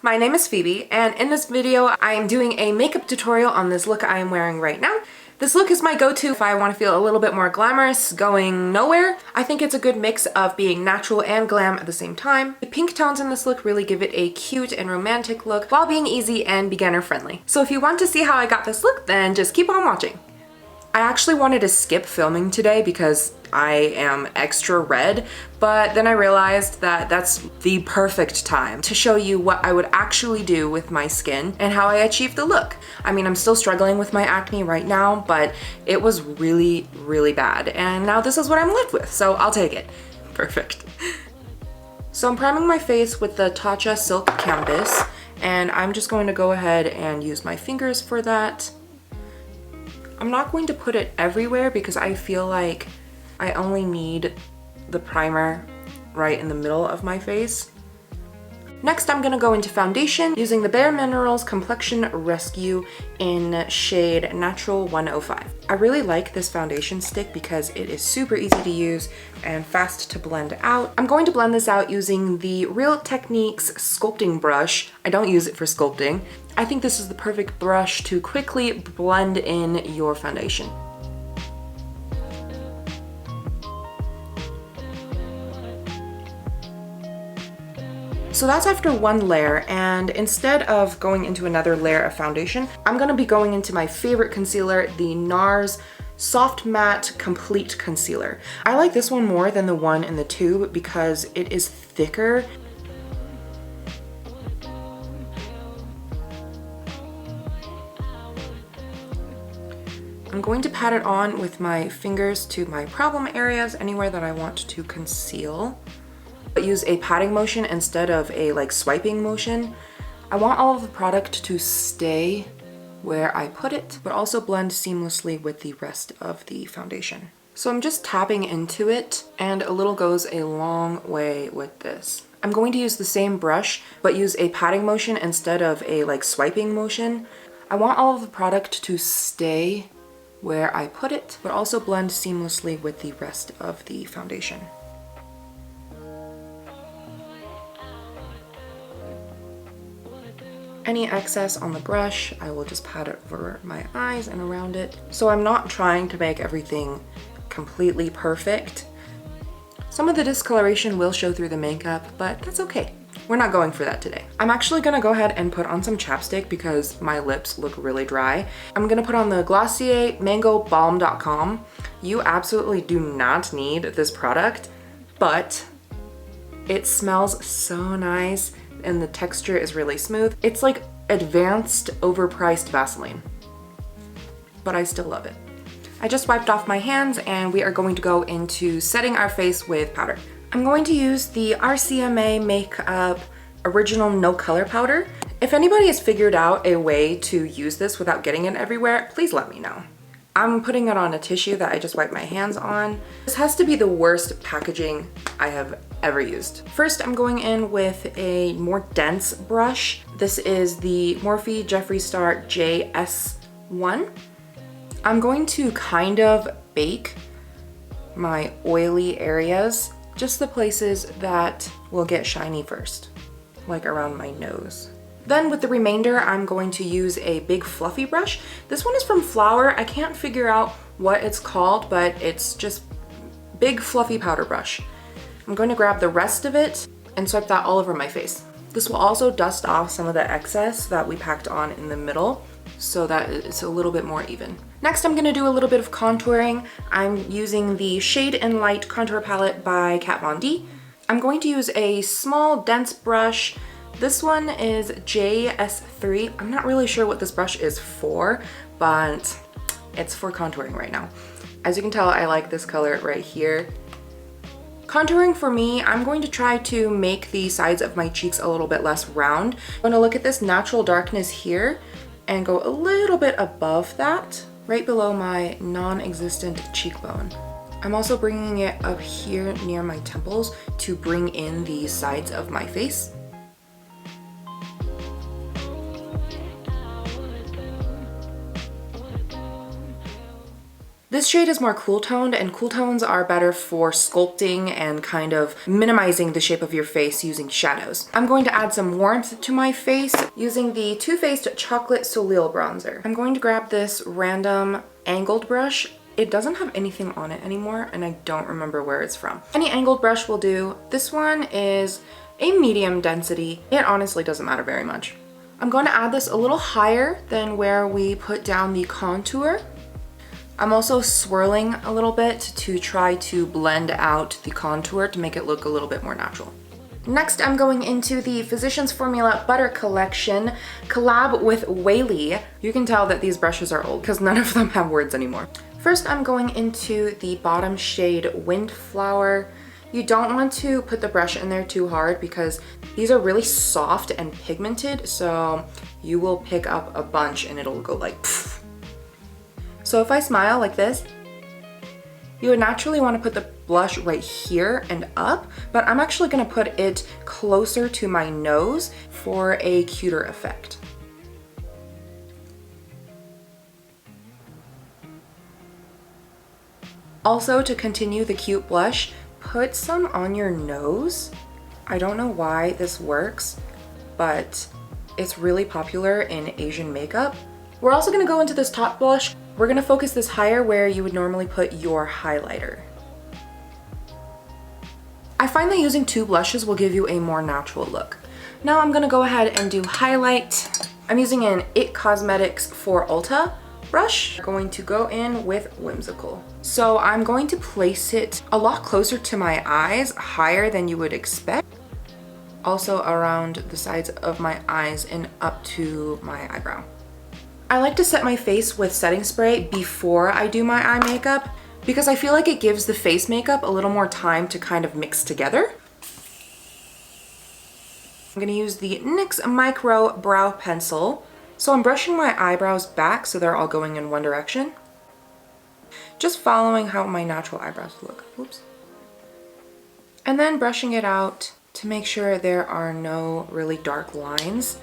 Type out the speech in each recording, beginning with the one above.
my name is Phoebe, and in this video I am doing a makeup tutorial on this look I am wearing right now. This look is my go-to if I want to feel a little bit more glamorous going nowhere. I think it's a good mix of being natural and glam at the same time. The pink tones in this look really give it a cute and romantic look while being easy and beginner friendly. So if you want to see how I got this look, then just keep on watching. I actually wanted to skip filming today because I am extra red, but then I realized that that's the perfect time to show you what I would actually do with my skin and how I achieved the look. I mean, I'm still struggling with my acne right now, but it was really, really bad. And now this is what I'm left with, so I'll take it. Perfect. So I'm priming my face with the Tatcha Silk Canvas, and I'm just going to go ahead and use my fingers for that. I'm not going to put it everywhere because I feel like I only need the primer right in the middle of my face. Next, I'm gonna go into foundation using the BareMinerals Complexion Rescue in shade Natural 105. I really like this foundation stick because it is super easy to use and fast to blend out. I'm going to blend this out using the Real Techniques sculpting brush. I don't use it for sculpting. I think this is the perfect brush to quickly blend in your foundation. So that's after one layer, and instead of going into another layer of foundation, I'm gonna be going into my favorite concealer, the NARS Soft Matte Complete Concealer. I like this one more than the one in the tube because it is thicker. I'm going to pat it on with my fingers to my problem areas, anywhere that I want to conceal. But use a patting motion instead of a swiping motion. I want all of the product to stay where I put it, but also blend seamlessly with the rest of the foundation. So I'm just tapping into it, and a little goes a long way with this. I'm going to use the same brush, but use a patting motion instead of a swiping motion. I want all of the product to stay where I put it, but also blend seamlessly with the rest of the foundation. Any excess on the brush, I will just pat it over my eyes and around it. So I'm not trying to make everything completely perfect. Some of the discoloration will show through the makeup, but that's okay. We're not going for that today. I'm actually gonna go ahead and put on some chapstick because my lips look really dry. I'm gonna put on the Glossier Mango Balm.com. You absolutely do not need this product, but it smells so nice and the texture is really smooth. It's like advanced overpriced Vaseline, but I still love it. I just wiped off my hands and we are going to go into setting our face with powder. I'm going to use the RCMA Makeup Original No Color Powder. If anybody has figured out a way to use this without getting it everywhere, please let me know. I'm putting it on a tissue that I just wiped my hands on. This has to be the worst packaging I have ever used. First, I'm going in with a more dense brush. This is the Morphe Jeffree Star JS1. I'm going to kind of bake my oily areas, just the places that will get shiny first, like around my nose. Then with the remainder, I'm going to use a big fluffy brush. This one is from Flower. I can't figure out what it's called, but it's just big fluffy powder brush. I'm going to grab the rest of it and swipe that all over my face. This will also dust off some of the excess that we packed on in the middle so that it's a little bit more even. Next, I'm gonna do a little bit of contouring. I'm using the Shade and Light Contour Palette by Kat Von D. I'm going to use a small, dense brush. This one is JS3. I'm not really sure what this brush is for, but it's for contouring right now. As you can tell, I like this color right here. Contouring for me, I'm going to try to make the sides of my cheeks a little bit less round. I'm going to look at this natural darkness here and go a little bit above that, right below my non-existent cheekbone. I'm also bringing it up here near my temples to bring in the sides of my face. This shade is more cool toned, and cool tones are better for sculpting and kind of minimizing the shape of your face using shadows. I'm going to add some warmth to my face using the Too Faced Chocolate Soleil Bronzer. I'm going to grab this random angled brush. It doesn't have anything on it anymore, and I don't remember where it's from. Any angled brush will do. This one is a medium density. It honestly doesn't matter very much. I'm going to add this a little higher than where we put down the contour. I'm also swirling a little bit to try to blend out the contour to make it look a little bit more natural. Next, I'm going into the Physicians Formula Butter Collection collab with Weylie. You can tell that these brushes are old because none of them have words anymore. First, I'm going into the bottom shade Windflower. You don't want to put the brush in there too hard because these are really soft and pigmented, so you will pick up a bunch and it'll go like pfft. So if I smile like this, you would naturally want to put the blush right here and up, but I'm actually going to put it closer to my nose for a cuter effect. Also, to continue the cute blush, put some on your nose. I don't know why this works, but it's really popular in Asian makeup. We're also going to go into this top blush. We're going to focus this higher where you would normally put your highlighter. I find that using two blushes will give you a more natural look. Now I'm going to go ahead and do highlight. I'm using an IT Cosmetics for Ulta brush. I'm going to go in with Whimsical. So I'm going to place it a lot closer to my eyes, higher than you would expect. Also around the sides of my eyes and up to my eyebrow. I like to set my face with setting spray before I do my eye makeup because I feel like it gives the face makeup a little more time to kind of mix together. I'm going to use the NYX Micro Brow Pencil. So I'm brushing my eyebrows back so they're all going in one direction. Just following how my natural eyebrows look. Oops. And then brushing it out to make sure there are no really dark lines.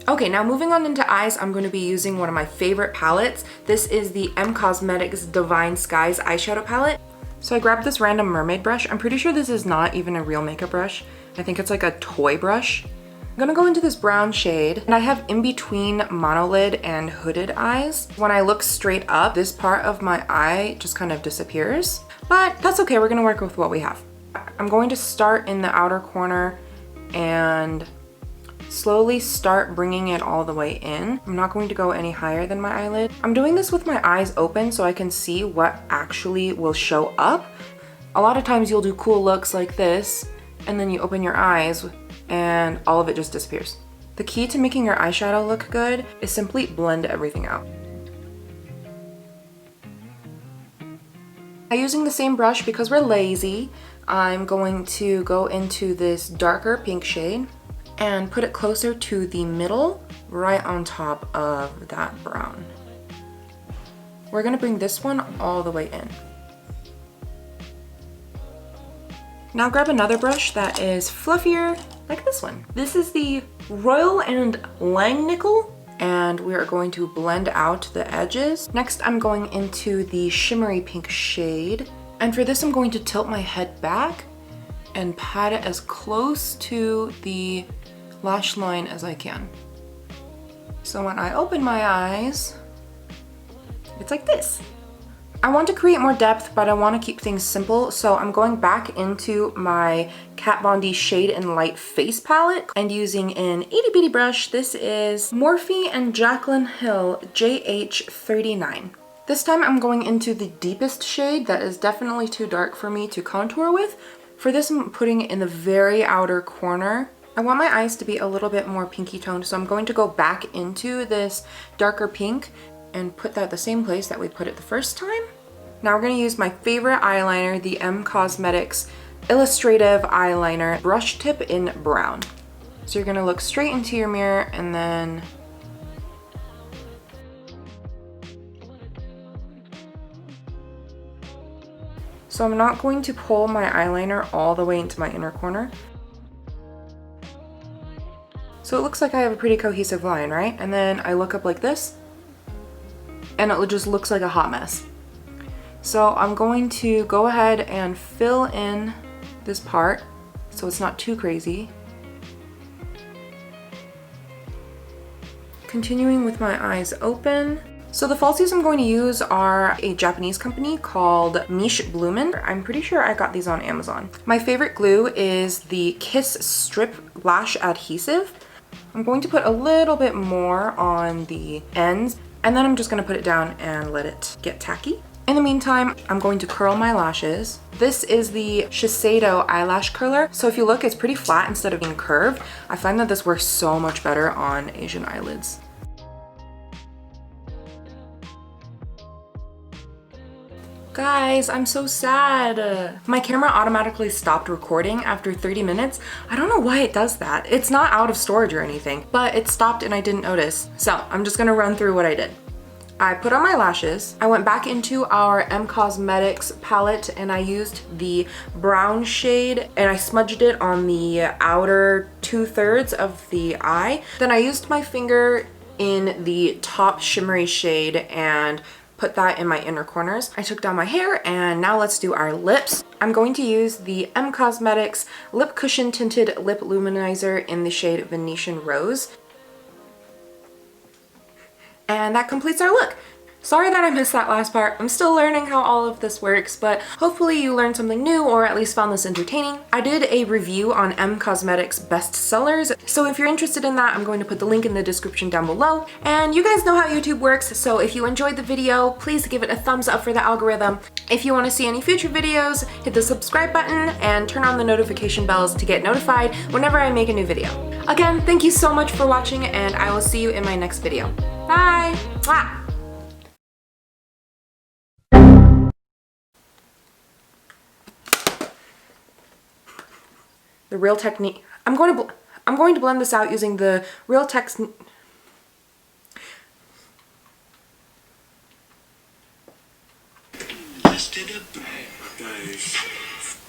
Okay, now moving on into eyes, I'm going to be using one of my favorite palettes. This is the M Cosmetics Divine Skies eyeshadow palette. So I grabbed this random mermaid brush. I'm pretty sure this is not even a real makeup brush. I think it's like a toy brush. I'm gonna go into this brown shade, and I have in between monolid and hooded eyes. When I look straight up, this part of my eye just kind of disappears, but that's okay. We're gonna work with what we have. I'm going to start in the outer corner and slowly start bringing it all the way in. I'm not going to go any higher than my eyelid. I'm doing this with my eyes open so I can see what actually will show up. A lot of times you'll do cool looks like this, and then you open your eyes and all of it just disappears. The key to making your eyeshadow look good is simply blend everything out. Using the same brush because we're lazy, I'm going to go into this darker pink shade and put it closer to the middle, right on top of that brown. We're gonna bring this one all the way in. Now grab another brush that is fluffier, like this one. This is the Royal and Langnickel, and we are going to blend out the edges. Next, I'm going into the shimmery pink shade, and for this I'm going to tilt my head back and pat it as close to the lash line as I can. So when I open my eyes, it's like this. I want to create more depth, but I want to keep things simple, so I'm going back into my Kat Von D Shade and Light Face Palette and using an itty bitty brush. This is Morphe and Jaclyn Hill JH39. This time I'm going into the deepest shade that is definitely too dark for me to contour with. For this, I'm putting it in the very outer corner. I want my eyes to be a little bit more pinky toned, so I'm going to go back into this darker pink and put that the same place that we put it the first time. Now we're going to use my favorite eyeliner, the M Cosmetics Illustrative Eyeliner Brush Tip in Brown. So you're going to look straight into your mirror and then so I'm not going to pull my eyeliner all the way into my inner corner. So it looks like I have a pretty cohesive line, right? And then I look up like this, and it just looks like a hot mess. So I'm going to go ahead and fill in this part so it's not too crazy. Continuing with my eyes open. So the falsies I'm going to use are a Japanese company called Miche Bloomin. I'm pretty sure I got these on Amazon. My favorite glue is the Kiss Strip Lash Adhesive. I'm going to put a little bit more on the ends, and then I'm just going to put it down and let it get tacky. In the meantime, I'm going to curl my lashes. This is the Shiseido eyelash curler. So if you look, it's pretty flat instead of being curved. I find that this works so much better on Asian eyelids. Guys, I'm so sad. My camera automatically stopped recording after 30 minutes. I don't know why it does that. It's not out of storage or anything, but it stopped and I didn't notice. So I'm just gonna run through what I did. I put on my lashes. I went back into our M Cosmetics palette and I used the brown shade and I smudged it on the outer 2/3 of the eye. Then I used my finger in the top shimmery shade and put that in my inner corners. I took down my hair and now let's do our lips. I'm going to use the M Cosmetics Lip Cushion Tinted Lip Luminizer in the shade Venetian Rose. And that completes our look. Sorry that I missed that last part. I'm still learning how all of this works, but hopefully you learned something new or at least found this entertaining. I did a review on M Cosmetics best sellers, so if you're interested in that, I'm going to put the link in the description down below. And you guys know how YouTube works, so if you enjoyed the video, please give it a thumbs up for the algorithm. If you want to see any future videos, hit the subscribe button and turn on the notification bells to get notified whenever I make a new video. Again, thank you so much for watching and I will see you in my next video. Bye! Mwah! The Real Technique. I'm going to blend this out using the Real Technique. Just in a paradise.